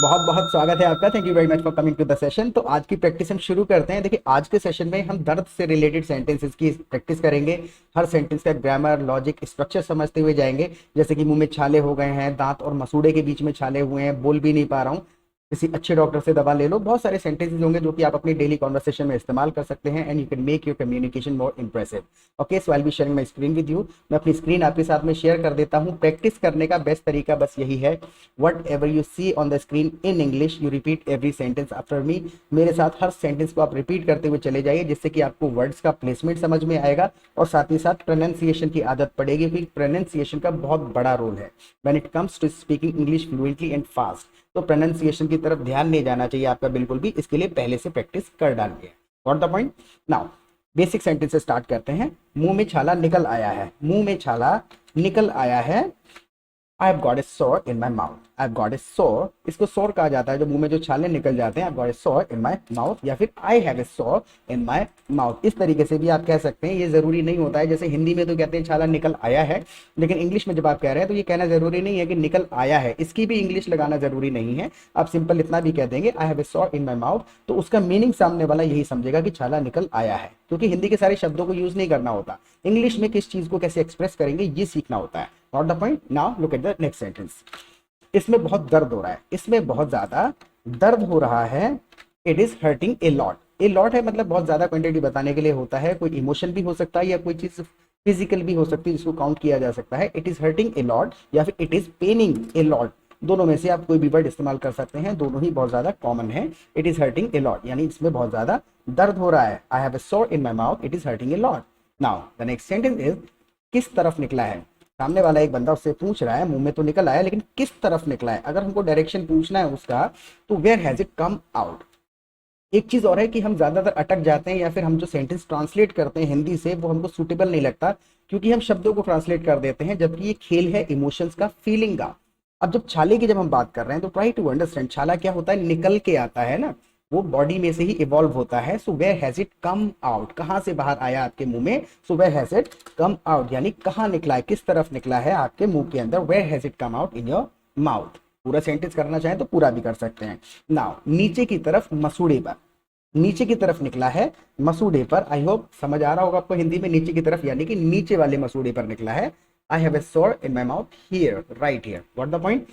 बहुत बहुत स्वागत है आपका। Thank you very much for coming to the session. तो आज की प्रैक्टिस हम शुरू करते हैं। देखिए, आज के सेशन में हम दर्द से रिलेटेड सेंटेंसेस की प्रैक्टिस करेंगे। हर सेंटेंस का ग्रामर, लॉजिक, स्ट्रक्चर समझते हुए जाएंगे। जैसे कि मुंह में छाले हो गए हैं, दांत और मसूड़े के बीच में छाले हुए हैं, बोल भी नहीं पा रहा हूँ, किसी अच्छे डॉक्टर से दवा ले लो। बहुत सारे सेंटेंसेस होंगे जो कि आप अपनी डेली कॉन्वर्सेशन में इस्तेमाल कर सकते हैं and you can make your communication more impressive. Okay, so I will be sharing my screen with you. मैं अपनी स्क्रीन आपके साथ में शेयर कर देता हूँ। प्रैक्टिस करने का बेस्ट तरीका बस यही है, whatever you see on the screen in English you repeat every sentence after me. मेरे साथ हर सेंटेंस को आप रिपीट करते हुए चले जाइए, जिससे कि आपको वर्ड्स का प्लेसमेंट समझ में आएगा और साथ ही साथ प्रोनाउंसिएशन की आदत पड़ेगी, क्योंकि प्रोनाउंसिएशन का बहुत बड़ा रोल है when it comes to speaking English fluently and fast. तो प्रोनाउंसिएशन की तरफ ध्यान नहीं जाना चाहिए आपका बिल्कुल भी, इसके लिए पहले से प्रैक्टिस कर डालिए। Got the point? Now basic sentence से स्टार्ट करते हैं। मुंह में छाला निकल आया है। मुंह में छाला निकल आया है। I have got a sore in my mouth. I have got a sore. इसको sore कहा जाता है जो मुंह में जो छाले निकल जाते हैं। I have got a sore in my mouth या फिर I have a sore in my mouth। इस तरीके से भी आप कह सकते हैं। ये जरूरी नहीं होता है, जैसे हिंदी में तो कहते हैं छाला निकल आया है, लेकिन इंग्लिश में जब आप कह रहे हैं तो ये कहना जरूरी नहीं है कि निकल आया है। इसकी भी इंग्लिश लगाना जरूरी नहीं है। आप सिंपल इतना भी कह देंगे I have a sore in my mouth, तो उसका मीनिंग सामने वाला यही समझेगा कि छाला निकल आया है, क्योंकि हिंदी के सारे शब्दों को यूज नहीं करना होता। इंग्लिश में किस चीज को कैसे एक्सप्रेस करेंगे ये सीखना होता है। Got the point? Now look at the next sentence. इसमें बहुत दर्द हो रहा है। इसमें बहुत ज्यादा दर्द हो रहा है। It is hurting a lot. A lot है मतलब बहुत ज्यादा क्वांटिटी बताने के लिए होता है। कोई इमोशन भी हो सकता है या कोई चीज फिजिकल भी हो सकती है जिसको काउंट किया जा सकता है। It is hurting a lot या फिर it is paining a lot। दोनों में से आप कोई भी वर्ड इस्तेमाल कर सकते हैं, दोनों ही बहुत ज्यादा कॉमन है। It is hurting a lot यानी इसमें बहुत ज्यादा दर्द हो रहा है। I have a sore in my mouth. It is hurting a lot. Now the next sentence is किस तरफ निकला है। सामने वाला एक बंदा उससे पूछ रहा है, मुंह में तो निकल आया लेकिन किस तरफ निकला है। अगर हमको डायरेक्शन पूछना है उसका, तो where has it come out. एक चीज और है कि हम ज्यादातर अटक जाते हैं या फिर हम जो सेंटेंस ट्रांसलेट करते हैं हिंदी से वो हमको सूटेबल नहीं लगता, क्योंकि हम शब्दों को ट्रांसलेट कर देते हैं, जबकि ये खेल है इमोशंस का, फीलिंग का। अब जब छाले की जब हम बात कर रहे हैं तो ट्राई टू अंडरस्टैंड, छाला क्या होता है, निकल के आता है ना, वो बॉडी में से ही इवॉल्व होता है। So where has it come out, कहां से बाहर आया आपके मुंह में। So where has it come out यानी कहां निकला है, किस तरफ निकला है आपके मुंह के अंदर। Where has it come out in your mouth. पूरा सेंटेंस करना चाहें तो पूरा भी कर सकते हैं। नाउ नीचे की तरफ मसूड़े पर, नीचे की तरफ निकला है मसूड़े पर। आई होप समझ आ रहा होगा आपको हिंदी में, नीचे की तरफ यानी कि नीचे वाले मसूड़े पर निकला है। आई have a sore in my mouth here, right here. What the point?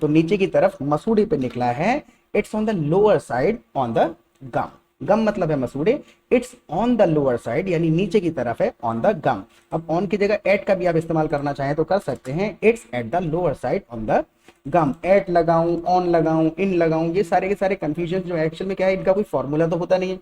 तो नीचे की तरफ मसूड़े पे निकला है। It's on the lower side on the gum. Gum मतलब है मसूड़े। It's on the lower side यानी नीचे की तरफ है, ऑन द गम। अब ऑन की जगह एट का भी आप इस्तेमाल करना चाहें तो कर सकते हैं। It's at the lower side on the gum. At लगाऊं, ऑन लगाऊं, इन लगाऊं, ये सारे के सारे कंफ्यूजन जो एक्चुअल में क्या है, इनका कोई फॉर्मूला तो होता नहीं है,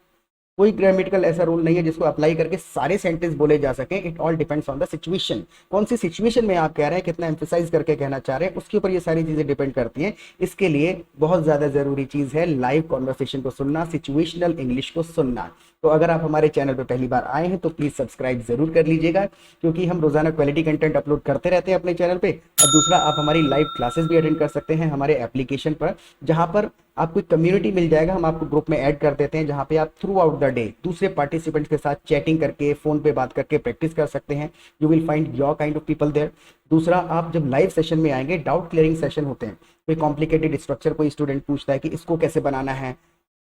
कोई ग्रामेटिकल ऐसा रूल नहीं है जिसको अप्लाई करके सारे सेंटेंस बोले जा सके। It all depends on the situation. कौन सी सिचुएशन में आप कह रहे हैं, कितना एम्फेसाइज करके कहना चाह रहे हैं, उसके ऊपर ये सारी चीजें डिपेंड करती हैं। इसके लिए बहुत ज्यादा जरूरी चीज है लाइव कॉन्वर्सेशन को सुनना, सिचुएशनल इंग्लिश को सुनना। तो अगर आप हमारे चैनल पर पहली बार आए हैं तो प्लीज सब्सक्राइब जरूर कर लीजिएगा, क्योंकि हम रोजाना क्वालिटी कंटेंट अपलोड करते रहते हैं अपने चैनल पे। और दूसरा, आप हमारी लाइव क्लासेस भी अटेंड कर सकते हैं हमारे एप्लीकेशन पर, जहां पर आपको एक कम्युनिटी मिल जाएगा। हम आपको ग्रुप में ऐड कर देते हैं, जहां पे आप थ्रू आउट द डे दूसरे पार्टिसिपेंट्स के साथ चैटिंग करके, फोन पे बात करके प्रैक्टिस कर सकते हैं। You will find your kind of people there. दूसरा, आप जब लाइव सेशन में आएंगे, डाउट क्लियरिंग सेशन होते हैं। कोई कॉम्प्लिकेटेड स्ट्रक्चर कोई स्टूडेंट पूछता है कि इसको कैसे बनाना है,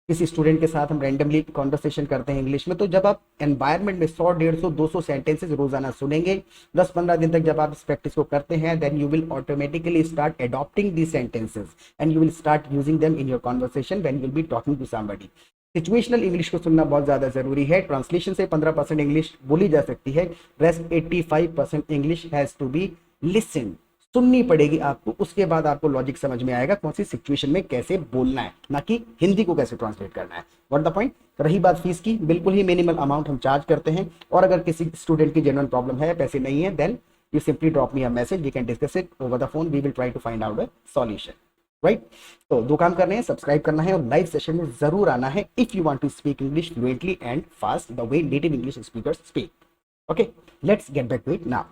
किसी स्टूडेंट के साथ हम रैंडमली कॉन्वर्सेशन करते हैं इंग्लिश में। तो जब आप एनवायरनमेंट में 100, 150, 200 सेंटेंसेस रोजाना सुनेंगे, 10-15 दिन तक जब आप इस प्रैक्टिस को करते हैं, then you will automatically start adopting the sentences and you will start using them in your conversation when you will be talking to somebody. Situational English को सुनना बहुत ज्यादा जरूरी है। ट्रांसलेशन से 15% इंग्लिश बोली जा सकती है, rest 85% English has to be listen, सुननी पड़ेगी आपको। उसके बाद आपको लॉजिक समझ में आएगा कौन सी सिचुएशन में कैसे बोलना है, ना कि हिंदी को कैसे ट्रांसलेट करना है। What the point? रही बात फीस की, बिल्कुल ही मिनिमल अमाउंट हम चार्ज करते हैं, और अगर किसी स्टूडेंट की जेन्युइन प्रॉब्लम है, पैसे नहीं है, then you simply drop me a message, we can discuss it over the phone, we will try to find out a solution. Right? तो दो काम करने हैं, सब्सक्राइब करना है और लाइव सेशन में जरूर आना है if you want to speak English fluently and fast the way native English speakers speak. Okay, let's get back to it now.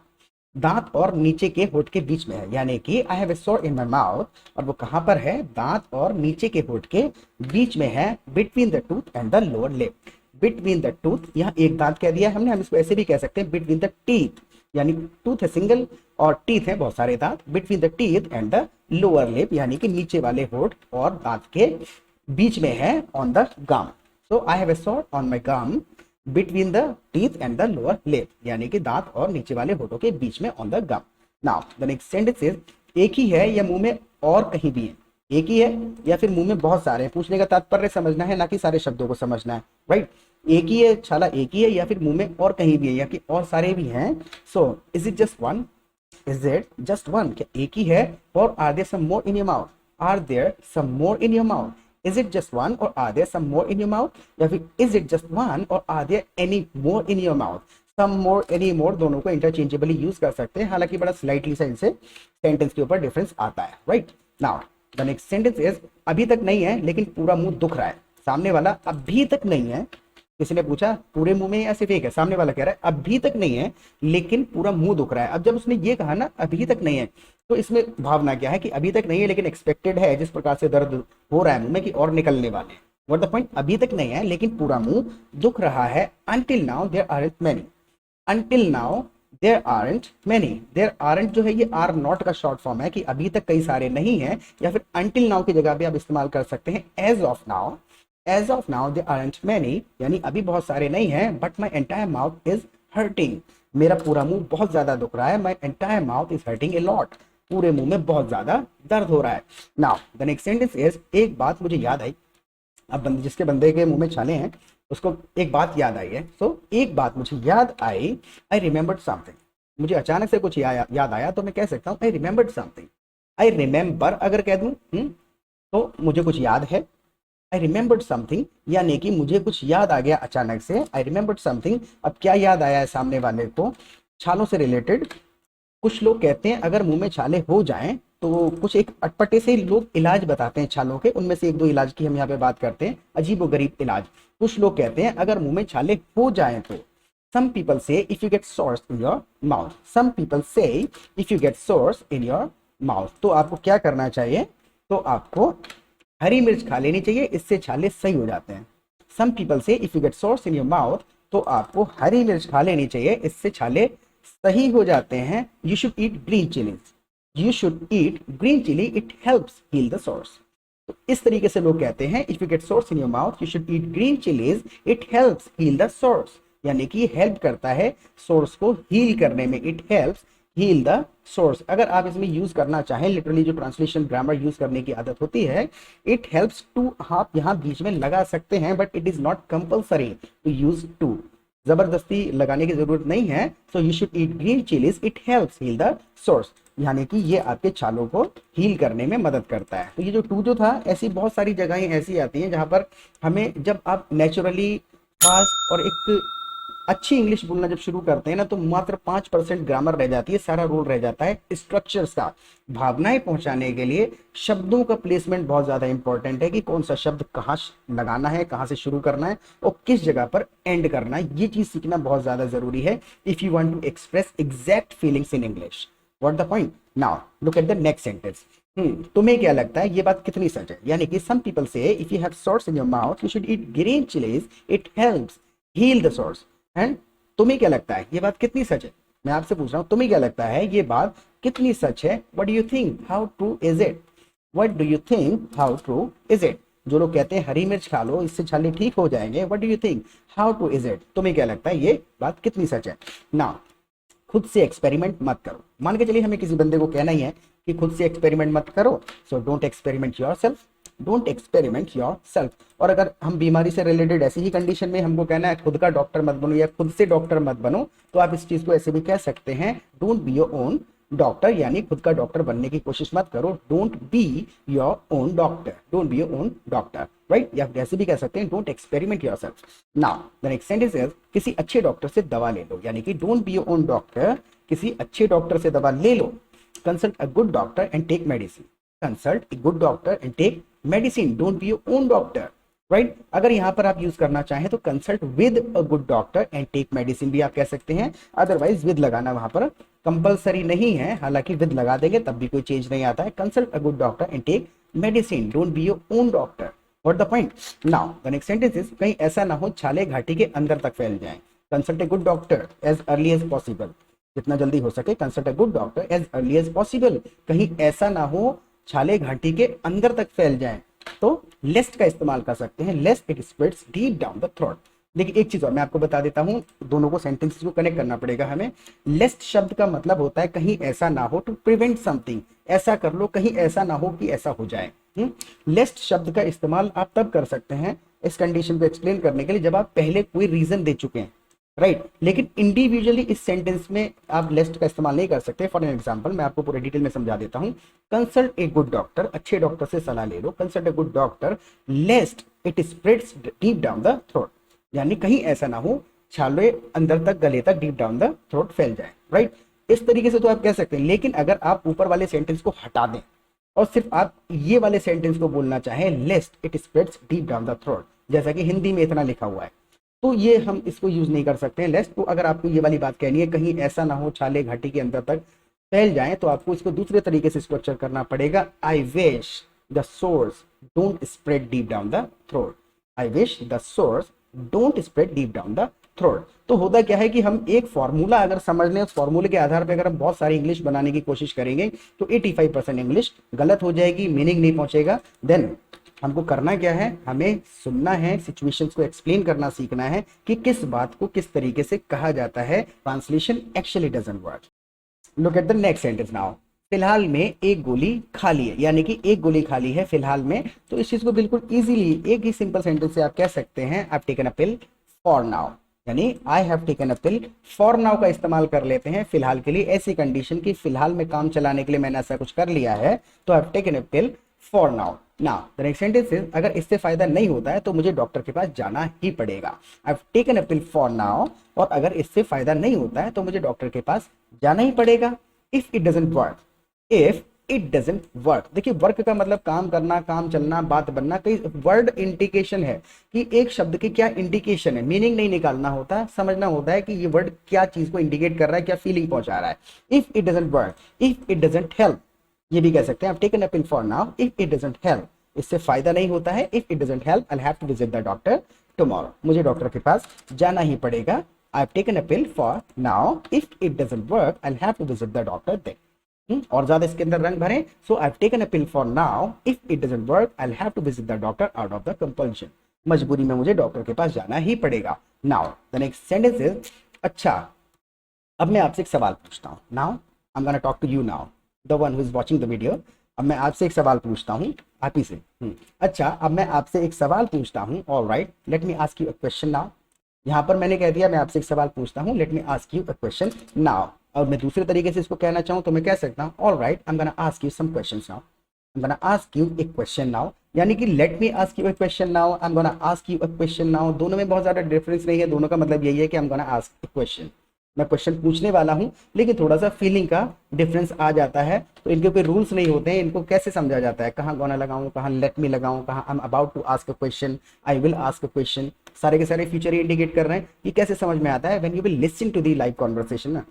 दांत और नीचे के होठ के बीच में है, यानी कि आई have a sore in my mouth, और वो कहां पर है, दांत और नीचे के होठ के बीच में है, between the tooth and the lower lip. Between the tooth, यहाँ एक दांत कह दिया हमने, हम इसको ऐसे भी कह सकते हैं बिटवीन द टीथ। यानी टूथ है सिंगल और टीथ है बहुत सारे दांत, between the teeth and the lower lip यानी कि नीचे वाले होठ और दांत के बीच में है on the gum. So I have a sore on my gum between the teeth and the lower lip यानी कि दांत और नीचे वाले होठों के बीच में on the gum. Now the next sentence is एक ही है या मुंह में और कहीं भी है, एक ही है या फिर मुंह में बहुत सारे हैं, पूछने का तात्पर्य समझना है ना कि सारे शब्दों को समझना है, राइट। एक ही है, छाला एक ही है या फिर मुंह में और कहीं भी है या कि और सारे भी हैं। So is it just one, is it just one, क्या एक ही है, और are there some more in your mouth, are there some more in your mouth, is it just one और are there some more in your mouth, या फिर is it just one और are there any more in your mouth. Some more any more दोनों को interchangeably use कर सकते हैं, हालांकि बड़ा स्लाइटली सा इनसे सेंटेंस के ऊपर डिफरेंस आता है, right. Now the next sentence is अभी तक नहीं है लेकिन पूरा मुंह दुख रहा है। सामने वाला अभी तक नहीं है, किसी ने पूछा पूरे मुंह में या सिर्फ एक है, सामने वाला कह रहा है अभी तक नहीं है लेकिन पूरा मुंह दुख रहा है। अब जब उसने ये कहा ना अभी तक नहीं है, तो इसमें भावना क्या है कि अभी तक नहीं है लेकिन एक्सपेक्टेड है, जिस प्रकार से दर्द हो रहा है मुंह में कि और निकलने वाले हैं। व्हाट द पॉइंट, अभी तक नहीं है लेकिन पूरा मुंह दुख रहा है। Until now there aren't many, until now there aren't many, there aren't जो है ये आर नॉट का शॉर्ट फॉर्म है कि अभी तक कई सारे नहीं है, या फिर अनटिल नाउ की जगह पे आप इस्तेमाल कर सकते हैं as of now, as of now there aren't many यानी अभी बहुत सारे नहीं है, but my entire mouth is hurting, मेरा पूरा मुंह बहुत ज्यादा दुख रहा है, my entire mouth is hurting a lot, पूरे मुंह में बहुत ज्यादा दर्द हो रहा है। Now the next sentence is एक बात मुझे याद आई, अब जिसके बंदे के मुंह में छाले हैं उसको एक बात याद आई है। सो एक बात मुझे याद आई, आई रिमेंबर्ड समथिंग, मुझे अचानक से कुछ याद आया तो मैं कह सकता हूँ I remembered something. I remember अगर कह दूं तो मुझे कुछ याद है, आई रिमेंबर्ड समथिंग यानी कि मुझे कुछ याद आ गया अचानक से, आई रिमेंबर्ड समथिंग। अब क्या याद आया है सामने वाले को, छालों से रिलेटेड। कुछ लोग कहते हैं अगर मुंह में छाले हो जाएं तो कुछ एक अटपटे से लोग इलाज बताते हैं छालों के, उनमें से एक दो इलाज की हम यहाँ पे बात करते हैं, अजीब व गरीब इलाज। कुछ लोग कहते हैं अगर मुंह में छाले हो जाएं तो some people say if you get sores in your mouth, some people say if you get sores in your mouth, तो आपको क्या करना चाहिए, तो आपको हरी मिर्च खा लेनी चाहिए, इससे छाले सही हो जाते हैं। some people say if you get sores in your mouth, तो आपको हरी मिर्च खा लेनी चाहिए, इससे छाले सही हो जाते हैं। you should eat green chilies, you should eat green chili, it helps heal the sores। तो इस तरीके से लोग कहते हैं if you get sores in your mouth you should eat green chilies, it helps heal the sores, यानी कि help करता है सोर्स को हील करने में, it helps heal the sores. अगर आप इसमें यूज करना चाहें लिटरली जो ट्रांसलेशन ग्रामर यूज करने की आदत होती है, इट हेल्प्स टू आप यहाँ बीच में लगा सकते हैं, but it is not compulsory to use to, जबरदस्ती लगाने की जरूरत नहीं है। So you should eat green chillies, it helps heal the sores, यानी कि ये आपके छालों को हील करने में मदद करता है। तो ये जो टू जो था, ऐसी बहुत सारी जगहें ऐसी आती हैं जहां पर हमें जब आप नेचुरली फास्ट और एक अच्छी इंग्लिश बोलना जब शुरू करते हैं ना, तो मात्र 5% ग्रामर रह जाती है, सारा रोल रह जाता है स्ट्रक्चर्स का। भावनाएं पहुंचाने के लिए शब्दों का प्लेसमेंट बहुत ज्यादा इंपॉर्टेंट है कि कौन सा शब्द कहाँ लगाना है, कहाँ से शुरू करना है और किस जगह पर एंड करना है, ये चीज सीखना बहुत ज्यादा जरूरी है if you want to express exact feelings in English. What the point, now look at the next sentence. तुम्हें क्या लगता है ये बात कितनी सच है, यानी कि सम पीपल से if you have sores in your mouth you should eat green chillies, it helps heal the sores. And तुम्हें क्या लगता है ये बात कितनी सच है, मैं आपसे पूछ रहा हूं तुम्हें क्या लगता है ये बात कितनी सच है। What do you think, how true is it, what do you think, how true is it. जो लोग कहते हैं हरी मिर्च खा लो इससे छाले ठीक हो जाएंगे, what do you think, how true is it, तुम्हें क्या लगता है ये बात कितनी सच है। ना खुद से एक्सपेरिमेंट मत करो, मान के चलिए हमें किसी बंदे को कहना ही है कि खुद से एक्सपेरिमेंट मत करो, so don't experiment yourself, don't experiment yourself. और अगर हम बीमारी से रिलेटेड ऐसी ही कंडीशन में हमको कहना है खुद का डॉक्टर मत बनो या खुद से डॉक्टर मत बनो, तो आप इस चीज को ऐसे भी कह सकते हैं don't be your own doctor, यानी खुद का डॉक्टर बनने की कोशिश मत करो, don't be your own doctor, don't be your own doctor, right. या ऐसे भी कह सकते हैं don't experiment yourself. Now the next sentence is किसी अच्छे डॉक्टर से दवा ले लो, यानी कि don't be your own doctor, किसी अच्छे डॉक्टर से दवा ले लो। Consult a good doctor and take medicine, consult a good doctor and take medicine, don't be your own doctor, right. अगर यहां पर आप यूज करना चाहें तो consult with a good doctor and take medicine भी आप कह सकते हैं, अदरवाइज विद लगाना वहां पर कंपलसरी नहीं है, हालांकि विद लगा देंगे तब भी कोई चेंज नहीं आता है। Consult a good doctor and take medicine, don't be your own doctor. What the point, now the next sentence is कहीं ऐसा ना हो छाले घाटी के अंदर तक फैल जाएं, consult a good doctor as early as possible, जितना जल्दी हो सके consult a good doctor as early as possible. कहीं ऐसा ना हो छाले घाटी के अंदर तक फैल जाए, तो लेस्ट का इस्तेमाल कर सकते हैं, lest it spreads deep down the throat. देखिए एक चीज और मैं आपको बता देता हूं, दोनों को सेंटेंस को कनेक्ट करना पड़ेगा हमें। लेस्ट शब्द का मतलब होता है कहीं ऐसा ना हो, टू प्रिवेंट समथिंग, ऐसा कर लो कहीं ऐसा ना हो कि ऐसा हो जाए। लेस्ट शब्द का इस्तेमाल आप तब कर सकते हैं इस कंडीशन को एक्सप्लेन करने के लिए जब आप पहले कोई रीजन दे चुके हैं, राइट। लेकिन इंडिविजुअली इस सेंटेंस में आप लेस्ट का इस्तेमाल नहीं कर सकते। फॉर एन एग्जांपल मैं आपको पूरे डिटेल में समझा देता हूं। कंसल्ट ए गुड डॉक्टर, अच्छे डॉक्टर से सलाह ले लो। Consult a good doctor lest it spreads deep down the throat, यानी कहीं ऐसा ना हो छाले अंदर तक, गले तक, डीप डाउन द थ्रोट फैल जाए, राइट। इस तरीके से तो आप कह सकते हैं। लेकिन अगर आप ऊपर वाले सेंटेंस को हटा दें और सिर्फ आप ये वाले सेंटेंस को बोलना चाहें, lest it spreads deep down the throat, जैसा कि हिंदी में इतना लिखा हुआ है, तो ये हम इसको यूज नहीं कर सकते हैं लेस्ट। तो अगर आपको ये वाली बात कहनी है कहीं ऐसा ना हो छाले घाटी के अंदर तक फैल जाए, तो आपको इसको दूसरे तरीके से स्ट्रक्चर करना पड़ेगा। I wish the source don't spread deep down the throat, I wish the source don't spread deep down the throat. तो होता क्या है कि हम एक फॉर्मूला अगर समझ लें, उस फॉर्मूले के आधार पर अगर हम बहुत सारी इंग्लिश बनाने की कोशिश करेंगे तो 85% इंग्लिश गलत हो जाएगी, मीनिंग नहीं पहुंचेगा। देन हमको करना क्या है, हमें सुनना है, सिचुएशंस को एक्सप्लेन करना सीखना है कि किस बात को किस तरीके से कहा जाता है। Translation actually doesn't work. Look at the next sentence now. फिलहाल में एक गोली खाली है, यानी कि एक गोली खाली है फिलहाल में। तो इस चीज को बिल्कुल इजीली एक ही सिंपल सेंटेंस से आप कह सकते हैं, I have taken a pill for now, यानी I have taken a pill for now का इस्तेमाल कर लेते हैं फिलहाल के लिए। ऐसी कंडीशन की फिलहाल में काम चलाने के लिए मैंने ऐसा कुछ कर लिया है, तो आई have taken a pill for now. Now the next sentence is, अगर इससे फायदा नहीं होता है तो मुझे डॉक्टर के पास जाना ही पड़ेगा। आई have taken a pill for now, और अगर इससे फायदा नहीं होता है तो मुझे डॉक्टर के पास जाना ही पड़ेगा। If it doesn't work, if it doesn't work, देखिए वर्क का मतलब काम करना, काम चलना, बात बनना। कई वर्ड इंडिकेशन है कि एक शब्द की क्या इंडिकेशन है, मीनिंग नहीं निकालना होता है, समझना होता है कि ये वर्ड क्या चीज को इंडिकेट कर रहा है, क्या फीलिंग पहुंचा रहा है। If it doesn't work, if it doesn't help, ये भी कह सकते हैं, I've taken a pill for now, if it doesn't help, इससे फायदा नहीं होता है। If it doesn't help, I'll have to visit the doctor tomorrow, मुझे डॉक्टर के पास जाना ही पड़ेगा। I've taken a pill for now, if it doesn't work, I'll have to visit the doctor then। और ज्यादा इसके अंदर रंग भरें, so I've taken a pill for now, if it doesn't work, I'll have to visit the doctor out of the compulsion, मजबूरी में मुझे doctor के पास जाना ही पड़ेगा। Now the next sentence is, अच्छा अब मैं आपसे एक सवाल पूछता हूँ। Now I'm gonna talk to you now, the one who is watching the video। अब मैं आपसे एक सवाल पूछता हूँ, आप ही से। अच्छा अब मैं आपसे एक सवाल पूछता हूँ। All right, late me ask you a question now. यहाँ पर मैंने कह दिया मैं आपसे एक सवाल पूछता हूँ, let me ask you a question now. और मैं दूसरे तरीके से इसको कहना चाहूँ तो मैं कह सकता हूँ, all right I am gonna ask you some questions now, I am gonna ask you a question now. यानी कि let me ask you a question now, I am gonna ask you a question now, दोनों में बहुत ज्यादा difference नहीं है। दोनों का मतलब यही है कि आई am gonna ask A question, मैं क्वेश्चन पूछने वाला हूं, लेकिन थोड़ा सा फीलिंग का डिफरेंस आ जाता है। तो इनके कोई रूल्स नहीं होते हैं, इनको कैसे समझा जाता है, कहाँ गोना लगाऊं, कहाँ लेट मी लगाऊं, कहाँ I am about to ask a question, I will ask a question, सारे के सारे फ्यूचर इंडिकेट कर रहे हैं। ये कैसे समझ में आता है, when you will listen to the live conversation ना,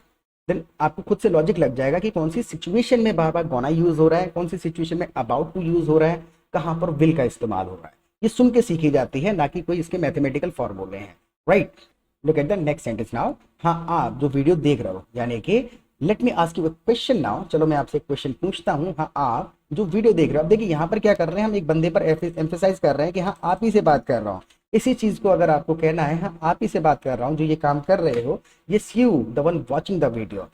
देन आपको खुद से लॉजिक लग जाएगा कि कौन सी सिचुएशन में बार बार गोना यूज हो रहा है, कौन सी सिचुएशन में अबाउट टू यूज हो रहा है, कहाँ पर विल का इस्तेमाल हो रहा है। ये सुन के सीखी जाती है, ना कि कोई इसके मैथमेटिकल फॉर्मूले हैं, right. Look at the next sentence now. हाँ आप जो वीडियो देख रहे हो, यानी कि let me ask you a question now, चलो मैं आपसे एक क्वेश्चन पूछता हूँ। हाँ आप जो वीडियो देख रहे हो, अब देखिए यहाँ पर क्या कर रहे हैं, हम एक बंदे पर एम्फेसाइज कर रहे हैं कि हाँ आप ही से बात कर रहा हूँ। इसी चीज को अगर आपको कहना है, हाँ आप ही से बात कर रहा हूँ जो ये काम कर रहे हो, yes you the one watching the video,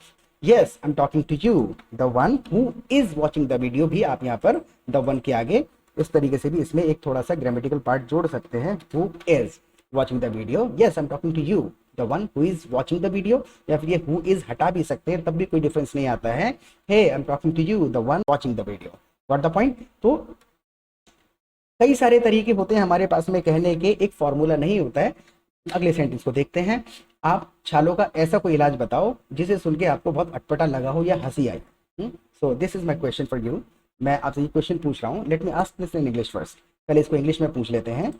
yes I am talking to you the one who is watching the video, भी आप यहाँ पर द वन के आगे इस तरीके से भी इसमें एक थोड़ा सा ग्रामेटिकल पार्ट जोड़ सकते हैं, who is watching the video, yes I'm talking to you the one who is watching the video, या फिर ये who is हटा भी सकते हैं, तब भी कोई डिफरेंस नहीं आता है। hey I'm talking to you the one watching the video, got the point। तो कई सारे तरीके होते हैं हमारे पास में कहने के, एक फॉर्मूला नहीं होता है। अगले सेंटेंस को देखते हैं। आप छालों का ऐसा कोई इलाज बताओ जिसे सुन के आपको बहुत अटपटा लगा हो या हंसी आई। So this is my question for you. मैं आपसे ये क्वेश्चन पूछ रहा हूँ, let me ask this in English first. पहले इसको इंग्लिश में पूछ लेते हैं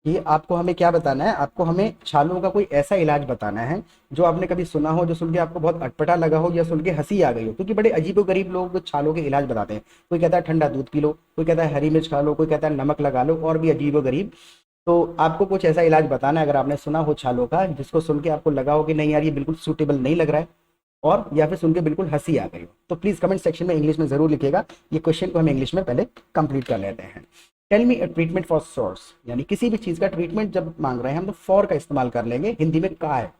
कि आपको हमें क्या बताना है। आपको हमें छालों का कोई ऐसा इलाज बताना है जो आपने कभी सुना हो, जो सुन के आपको बहुत अटपटा लगा हो या सुन के हंसी आ गई हो। क्योंकि बड़े अजीबो गरीब लोग छालों के इलाज बताते हैं। कोई कहता है ठंडा दूध पी लो, कोई कहता है हरी मिर्च खा लो, कोई कहता है नमक लगा लो, और भी अजीबो गरीब। तो आपको कुछ ऐसा इलाज बताना है अगर आपने सुना हो छालों का, जिसको सुन के आपको लगा हो कि नहीं यार ये बिल्कुल सूटेबल नहीं लग रहा है, और या फिर सुन के बिल्कुल हंसी आ गई हो। तो प्लीज कमेंट सेक्शन में इंग्लिश में जरूर लिखिएगा। ये क्वेश्चन को हम इंग्लिश में पहले कंप्लीट कर लेते हैं। Tell me a treatment for sores, यानी किसी भी चीज का ट्रीटमेंट जब मांग रहे हैं हम तो फॉर का इस्तेमाल कर लेंगे। हिंदी में का है,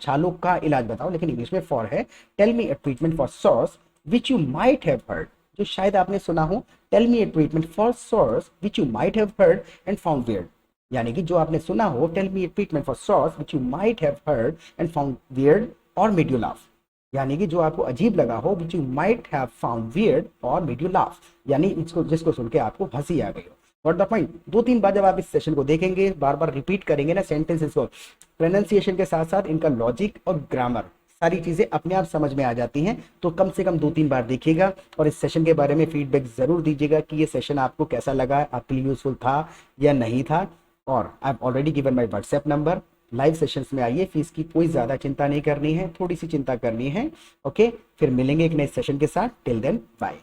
छालों का इलाज बताओ, लेकिन इंग्लिश में फॉर है। Tell me a treatment for sores which you might have heard, जो शायद आपने सुना हो। Tell me a treatment for sores which you might have heard and found weird, यानी कि जो आपने सुना हो। Tell me a treatment for sores which you might have heard and found weird और मेड यू लाफ, यानी कि जो आपको अजीब लगा हो। Which you might have found weird और मेड यू लाफ, यानी इसको जिसको सुन के आपको हंसी आ गई हो। What the point? दो तीन बार जब आप इस सेशन को देखेंगे, बार बार रिपीट करेंगे ना सेंटेंसेस को, प्रोनाउंसिएशन के साथ साथ इनका लॉजिक और ग्रामर सारी चीजें अपने आप समझ में आ जाती हैं। तो कम से कम दो तीन बार देखिएगा और इस सेशन के बारे में फीडबैक जरूर दीजिएगा कि ये सेशन आपको कैसा लगा, आपके लिए यूजफुल था या नहीं था। और I have already given my WhatsApp number. Live sessions में आइए, फीस की कोई ज्यादा चिंता नहीं करनी है, थोड़ी सी चिंता करनी है। ओके, फिर मिलेंगे एक नए सेशन के साथ। Till then bye.